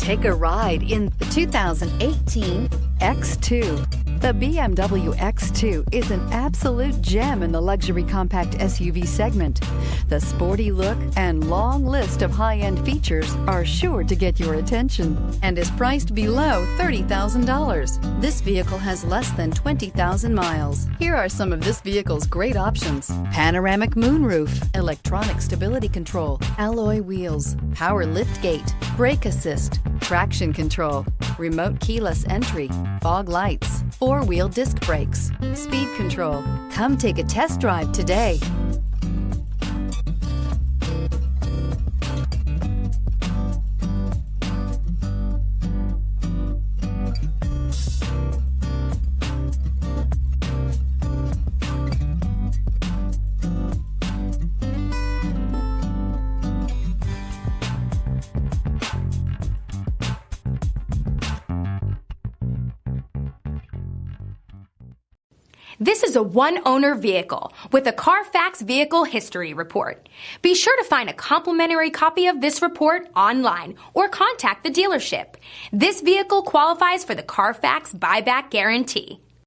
Take a ride in the 2018 X2. The BMW X2 is an absolute gem in the luxury compact SUV segment. The sporty look and long list of high-end features are sure to get your attention and is priced below $30,000. This vehicle has less than 20,000 miles. Here are some of this vehicle's great options: panoramic moonroof, electronic stability control, alloy wheels, power liftgate, brake assist, traction control, remote keyless entry, fog lights, four-wheel disc brakes, speed control. Come take a test drive today. This is a one-owner vehicle with a Carfax Vehicle History Report. Be sure to find a complimentary copy of this report online or contact the dealership. This vehicle qualifies for the Carfax Buyback Guarantee.